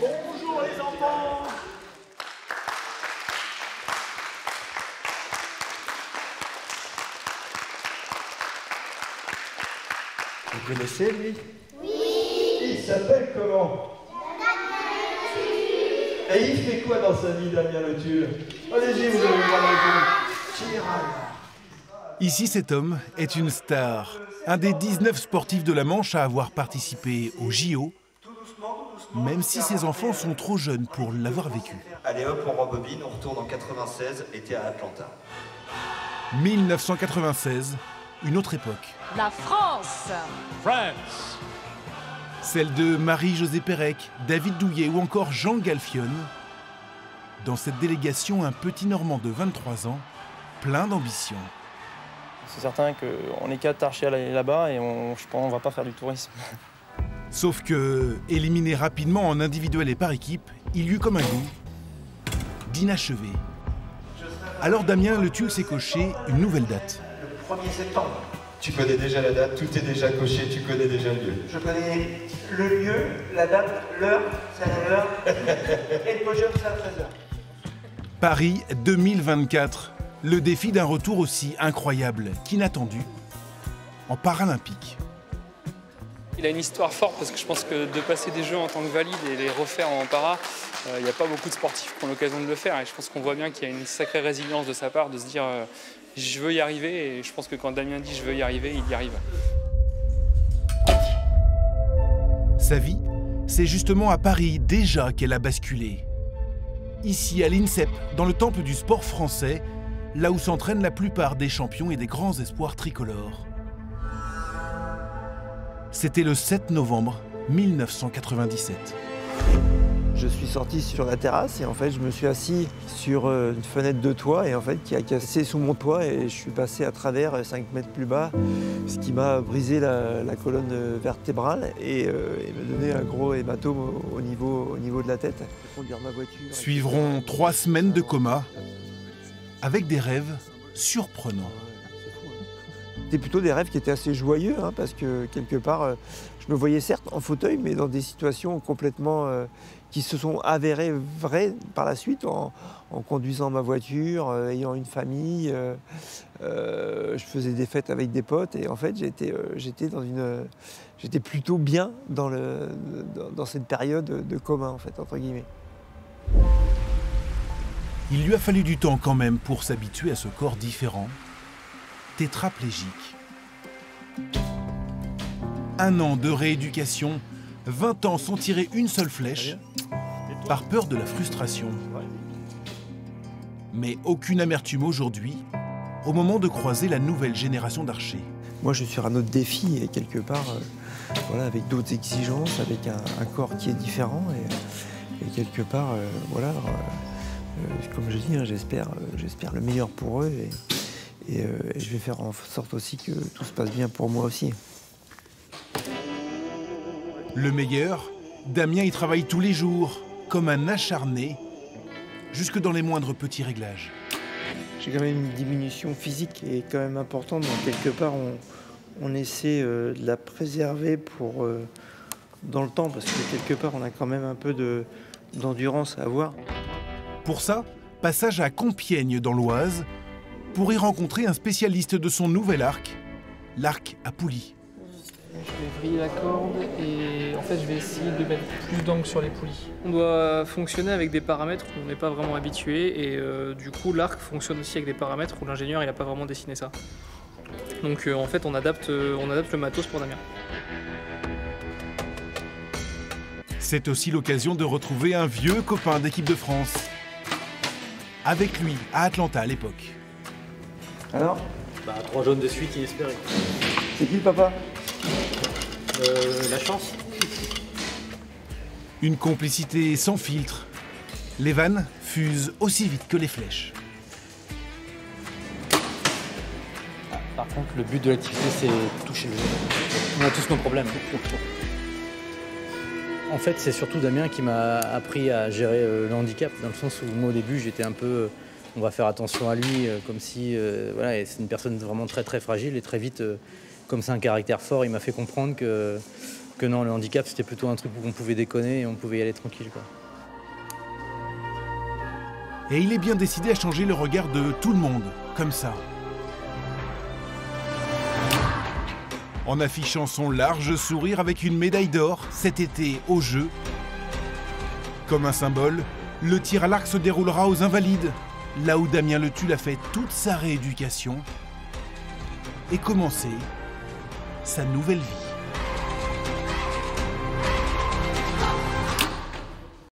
Bonjour les enfants. Vous connaissez lui? Oui. Il s'appelle comment? Et il fait quoi dans sa vie, Damien Le Tulle? Allez-y, vous avez le droit de répondre. Tirage. Ici, cet homme est une star. Un des 19 sportifs de la Manche à avoir participé au JO, même si ses enfants sont trop jeunes pour l'avoir vécu. Allez hop, on rembobine, on retourne en 96, été à Atlanta. 1996, une autre époque. La France. France. Celle de Marie-Josée Pérec, David Douillet ou encore Jean Galfionne. Dans cette délégation, un petit Normand de 23 ans, plein d'ambition. C'est certain qu'on est 4 archers à aller là-bas et je pense qu'on ne va pas faire du tourisme. Sauf que, éliminé rapidement en individuel et par équipe, il y eut comme un goût d'inachevé. Alors Damien Le Tulle s'est coché une nouvelle date. Le 1er septembre. Tu connais déjà la date, tout est déjà coché, tu connais déjà le lieu. Je connais le lieu, la date, l'heure, c'est à l'heure, et le podium, c'est à 13h. Paris 2024, le défi d'un retour aussi incroyable qu'inattendu en paralympique. Il a une histoire forte parce que je pense que de passer des jeux en tant que valide et les refaire en para, il n'y a pas beaucoup de sportifs qui ont l'occasion de le faire. Et je pense qu'on voit bien qu'il y a une sacrée résilience de sa part de se dire je veux y arriver. Et je pense que quand Damien dit je veux y arriver, il y arrive. Sa vie, c'est justement à Paris déjà qu'elle a basculé. Ici à l'INSEP, dans le temple du sport français, là où s'entraînent la plupart des champions et des grands espoirs tricolores. C'était le 7 novembre 1997. Je suis sorti sur la terrasse et en fait je me suis assis sur une fenêtre de toit et en fait qui a cassé sous mon toit et je suis passé à travers 5 mètres plus bas, ce qui m'a brisé la colonne vertébrale et m'a donné un gros hématome au niveau de la tête. Suivront 3 semaines de coma avec des rêves surprenants. C'était plutôt des rêves qui étaient assez joyeux hein, parce que quelque part je me voyais certes en fauteuil mais dans des situations complètement qui se sont avérées vraies par la suite en conduisant ma voiture, ayant une famille. Je faisais des fêtes avec des potes et en fait j'étais plutôt bien dans cette période de coma en fait entre guillemets. Il lui a fallu du temps quand même pour s'habituer à ce corps différent, tétraplégique. 1 an de rééducation, 20 ans sans tirer une seule flèche, par peur de la frustration. Mais aucune amertume aujourd'hui, au moment de croiser la nouvelle génération d'archers. Moi je suis sur un autre défi et quelque part, voilà, avec d'autres exigences, avec un corps qui est différent et quelque part, voilà, comme je dis, hein, j'espère le meilleur pour eux et je vais faire en sorte aussi que tout se passe bien pour moi aussi. Le meilleur, Damien y travaille tous les jours, comme un acharné, jusque dans les moindres petits réglages. J'ai quand même une diminution physique qui est quand même importante, donc quelque part on essaie de la préserver pour dans le temps, parce que quelque part on a quand même un peu d'endurance à avoir. Pour ça, passage à Compiègne dans l'Oise, pour y rencontrer un spécialiste de son nouvel arc, l'arc à poulies. Je vais vriller la corde et en fait je vais essayer de mettre plus d'angle sur les poulies. On doit fonctionner avec des paramètres où on n'est pas vraiment habitué et du coup l'arc fonctionne aussi avec des paramètres où l'ingénieur n'a pas vraiment dessiné ça. Donc en fait on adapte le matos pour Damien. C'est aussi l'occasion de retrouver un vieux copain d'équipe de France. Avec lui, à Atlanta à l'époque. Alors 3 jaunes de suite inespérés. C'est qui le papa? La chance. Une complicité sans filtre. Les vannes fusent aussi vite que les flèches. Par contre, le but de l'activité, c'est toucher le jeu. On a tous nos problèmes. En fait, c'est surtout Damien qui m'a appris à gérer le handicap, dans le sens où moi, au début, j'étais un peu... on va faire attention à lui, comme si... voilà, et c'est une personne vraiment très, très fragile. Et très vite, comme c'est un caractère fort, il m'a fait comprendre que que non, le handicap, c'était plutôt un truc où on pouvait déconner et on pouvait y aller tranquille, quoi. Et il est bien décidé à changer le regard de tout le monde, comme ça. En affichant son large sourire avec une médaille d'or cet été aux Jeux. Comme un symbole, le tir à l'arc se déroulera aux Invalides, là où Damien Le Tulle a fait toute sa rééducation et commencé sa nouvelle vie.